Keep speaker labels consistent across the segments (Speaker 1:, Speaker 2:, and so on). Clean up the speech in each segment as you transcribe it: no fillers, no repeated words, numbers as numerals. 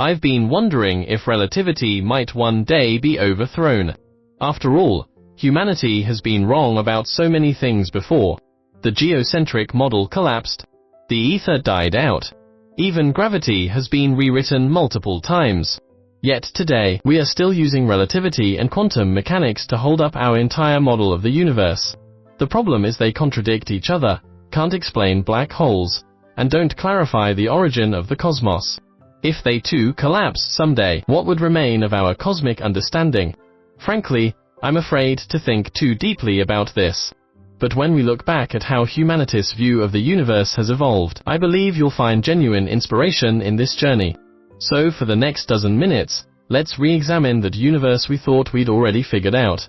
Speaker 1: I've been wondering if relativity might one day be overthrown. After all, humanity has been wrong about so many things before. The geocentric model collapsed. The ether died out. Even gravity has been rewritten multiple times. Yet today, we are still using relativity and quantum mechanics to hold up our entire model of the universe. The problem is they contradict each other, can't explain black holes, and don't clarify the origin of the cosmos. If they too collapse someday, what would remain of our cosmic understanding? Frankly, I'm afraid to think too deeply about this. But when we look back at how humanity's view of the universe has evolved, I believe you'll find genuine inspiration in this journey. So for the next dozen minutes, let's re-examine that universe we thought we'd already figured out.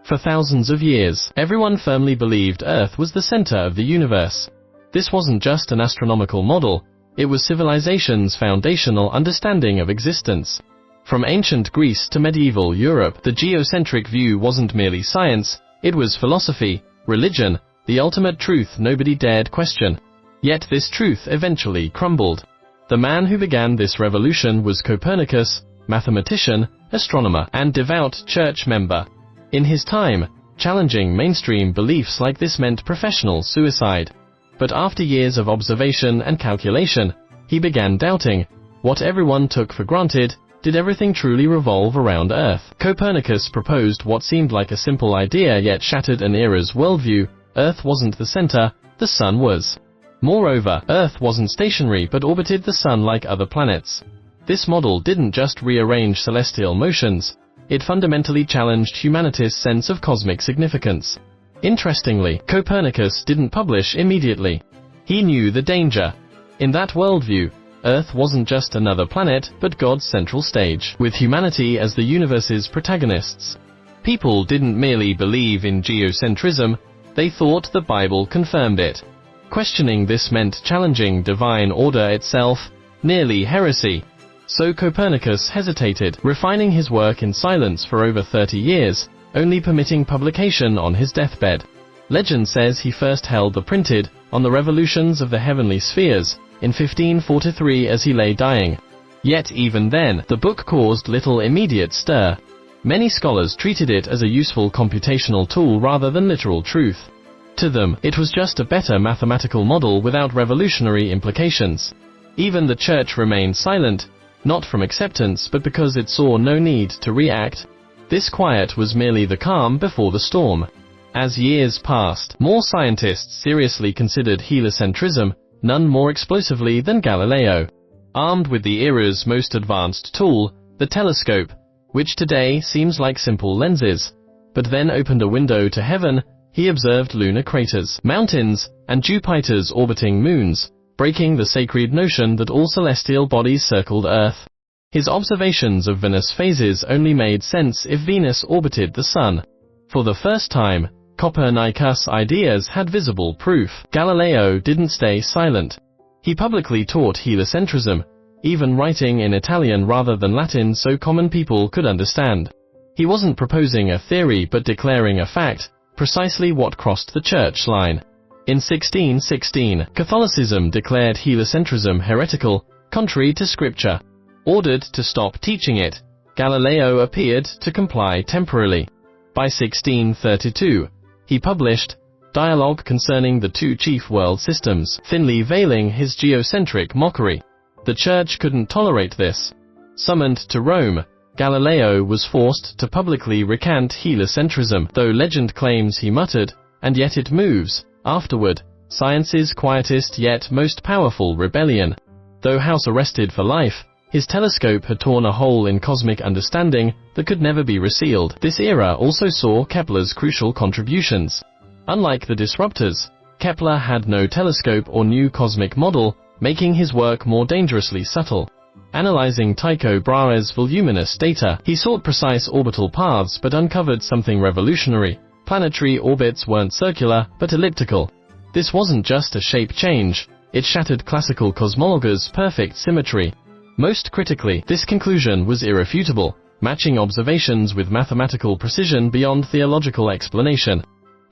Speaker 1: For thousands of years, everyone firmly believed Earth was the center of the universe. This wasn't just an astronomical model, it was civilization's foundational understanding of existence. From ancient Greece to medieval Europe, the geocentric view wasn't merely science, it was philosophy, religion, the ultimate truth nobody dared question. Yet this truth eventually crumbled. The man who began this revolution was Copernicus, mathematician, astronomer, and devout church member. In his time, challenging mainstream beliefs like this meant professional suicide. But after years of observation and calculation, he began doubting what everyone took for granted. Did everything truly revolve around Earth? Copernicus proposed what seemed like a simple idea yet shattered an era's worldview. Earth wasn't the center, the sun was. Moreover, Earth wasn't stationary but orbited the sun like other planets. This model didn't just rearrange celestial motions, it fundamentally challenged humanity's sense of cosmic significance. Interestingly, Copernicus didn't publish immediately. He knew the danger. In that worldview, Earth wasn't just another planet, but God's central stage, with humanity as the universe's protagonists. People didn't merely believe in geocentrism, they thought the Bible confirmed it. Questioning this meant challenging divine order itself, nearly heresy. So Copernicus hesitated, refining his work in silence for over 30 years, only permitting publication on his deathbed. Legend says he first held the printed, on the revolutions of the heavenly spheres, in 1543 as he lay dying. Yet even then, the book caused little immediate stir. Many scholars treated it as a useful computational tool rather than literal truth. To them, it was just a better mathematical model without revolutionary implications. Even the church remained silent, not from acceptance but because it saw no need to react. This quiet was merely the calm before the storm. As years passed, more scientists seriously considered heliocentrism, none more explosively than Galileo. Armed with the era's most advanced tool, the telescope, which today seems like simple lenses, but then opened a window to heaven, he observed lunar craters, mountains, and Jupiter's orbiting moons, breaking the sacred notion that all celestial bodies circled Earth. His observations of Venus phases only made sense if Venus orbited the Sun. For the first time, Copernicus' ideas had visible proof. Galileo didn't stay silent. He publicly taught heliocentrism, even writing in Italian rather than Latin so common people could understand. He wasn't proposing a theory but declaring a fact, precisely what crossed the church line. In 1616, Catholicism declared heliocentrism heretical, contrary to scripture. Ordered to stop teaching it, Galileo appeared to comply temporarily. By 1632, he published Dialogue Concerning the Two Chief World Systems, thinly veiling his geocentric mockery. The church couldn't tolerate this. Summoned to Rome, Galileo was forced to publicly recant heliocentrism, though legend claims he muttered, "And yet it moves." Afterward, science's quietest yet most powerful rebellion. Though house arrested for life, his telescope had torn a hole in cosmic understanding that could never be resealed. This era also saw Kepler's crucial contributions. Unlike the disruptors, Kepler had no telescope or new cosmic model, making his work more dangerously subtle. Analyzing Tycho Brahe's voluminous data, he sought precise orbital paths but uncovered something revolutionary. Planetary orbits weren't circular, but elliptical. This wasn't just a shape change, it shattered classical cosmology's perfect symmetry. Most critically, this conclusion was irrefutable, matching observations with mathematical precision beyond theological explanation.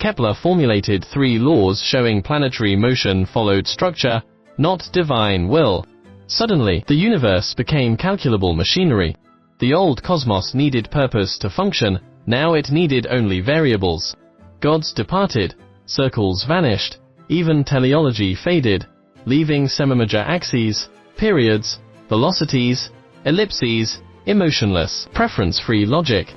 Speaker 1: Kepler formulated 3 laws showing planetary motion followed structure, not divine will. Suddenly, the universe became calculable machinery. The old cosmos needed purpose to function, now it needed only variables. Gods departed, circles vanished, even teleology faded, leaving semimajor axes, periods, velocities, ellipses, emotionless, preference-free logic.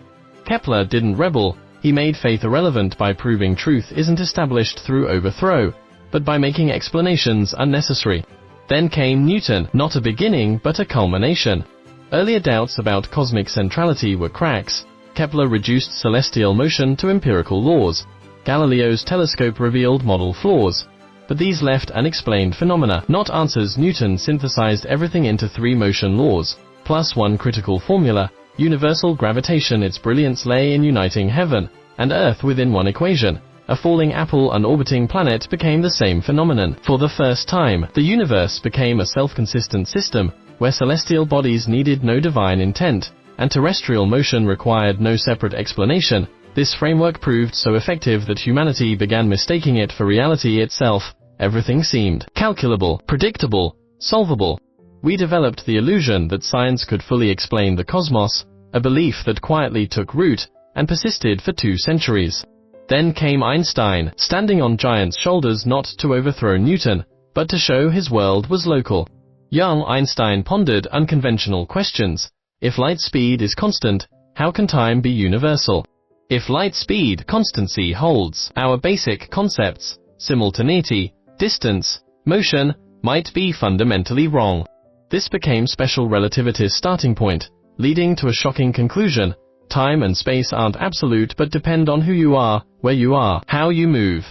Speaker 1: Kepler didn't rebel, he made faith irrelevant by proving truth isn't established through overthrow, but by making explanations unnecessary. Then came Newton, not a beginning but a culmination. Earlier doubts about cosmic centrality were cracks. Kepler reduced celestial motion to empirical laws. Galileo's telescope revealed model flaws. But these left unexplained phenomena, not answers. Newton synthesized everything into 3 motion laws, plus 1 critical formula, universal gravitation. Its brilliance lay in uniting heaven and earth within one equation. A falling apple and orbiting planet became the same phenomenon. For the first time, the universe became a self-consistent system, where celestial bodies needed no divine intent, and terrestrial motion required no separate explanation. This framework proved so effective that humanity began mistaking it for reality itself. Everything seemed calculable, predictable, solvable. We developed the illusion that science could fully explain the cosmos, a belief that quietly took root and persisted for 2 centuries. Then came Einstein, standing on giants' shoulders not to overthrow Newton, but to show his world was local. Young Einstein pondered unconventional questions. If light speed is constant, how can time be universal? If light speed constancy holds, our basic concepts, simultaneity, distance, motion, might be fundamentally wrong. This became special relativity's starting point, leading to a shocking conclusion. Time and space aren't absolute but depend on who you are, where you are, how you move.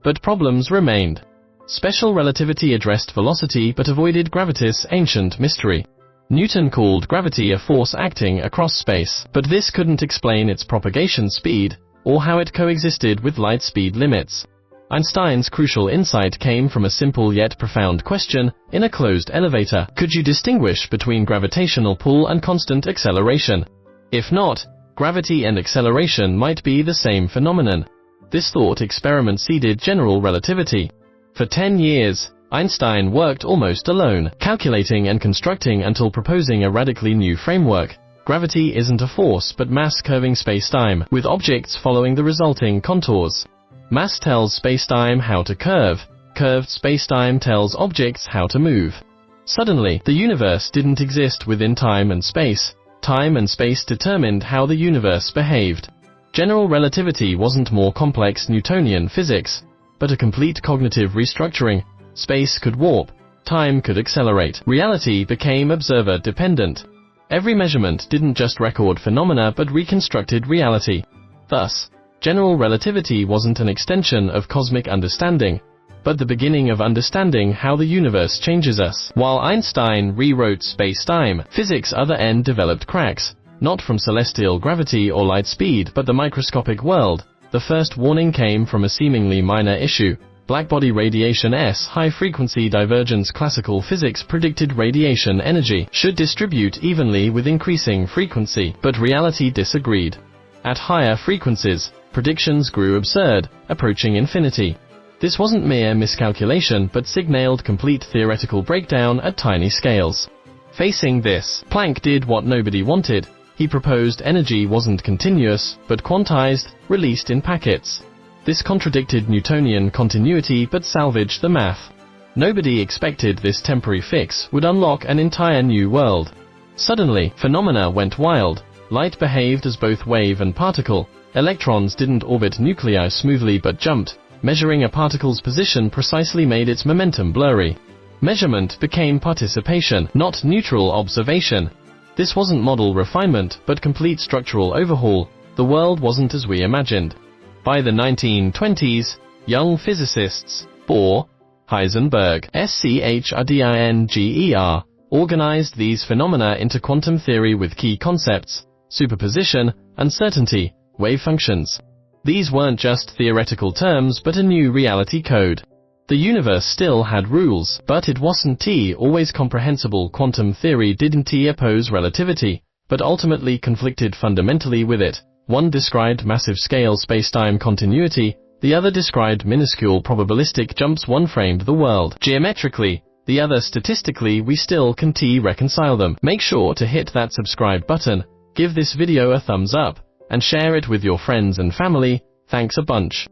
Speaker 1: But problems remained. Special relativity addressed velocity but avoided gravity's ancient mystery. Newton called gravity a force acting across space, but this couldn't explain its propagation speed, or how it coexisted with light speed limits. Einstein's crucial insight came from a simple yet profound question: in a closed elevator, could you distinguish between gravitational pull and constant acceleration? If not, gravity and acceleration might be the same phenomenon. This thought experiment seeded general relativity. For 10 years, Einstein worked almost alone, calculating and constructing until proposing a radically new framework. Gravity isn't a force but mass curving spacetime, with objects following the resulting contours. Mass tells spacetime how to curve, curved spacetime tells objects how to move. Suddenly, the universe didn't exist within time and space. Time and space determined how the universe behaved. General relativity wasn't more complex Newtonian physics, but a complete cognitive restructuring. Space could warp, time could accelerate. Reality became observer-dependent. Every measurement didn't just record phenomena but reconstructed reality. Thus, general relativity wasn't an extension of cosmic understanding, but the beginning of understanding how the universe changes us. While Einstein rewrote space-time, physics' other end developed cracks, not from celestial gravity or light speed but the microscopic world. The first warning came from a seemingly minor issue: blackbody radiation's high-frequency divergence. Classical physics predicted radiation energy should distribute evenly with increasing frequency, but reality disagreed. At higher frequencies, predictions grew absurd, approaching infinity. This wasn't mere miscalculation but signaled complete theoretical breakdown at tiny scales. Facing this, Planck did what nobody wanted. He proposed energy wasn't continuous, but quantized, released in packets. This contradicted Newtonian continuity but salvaged the math. Nobody expected this temporary fix would unlock an entire new world. Suddenly, phenomena went wild. Light behaved as both wave and particle. Electrons didn't orbit nuclei smoothly but jumped. Measuring a particle's position precisely made its momentum blurry. Measurement became participation, not neutral observation. This wasn't model refinement, but complete structural overhaul. The world wasn't as we imagined. By the 1920s, young physicists, Bohr, Heisenberg, Schrödinger, organized these phenomena into quantum theory with key concepts: superposition, uncertainty, wave functions. These weren't just theoretical terms but a new reality code. The universe still had rules, but it wasn't always comprehensible. Quantum theory didn't oppose relativity, but ultimately conflicted fundamentally with it. One described massive-scale spacetime continuity, the other described minuscule probabilistic jumps. One framed the world geometrically, the other statistically we still can reconcile them. Make sure to hit that subscribe button, give this video a thumbs up, and share it with your friends and family. Thanks a bunch.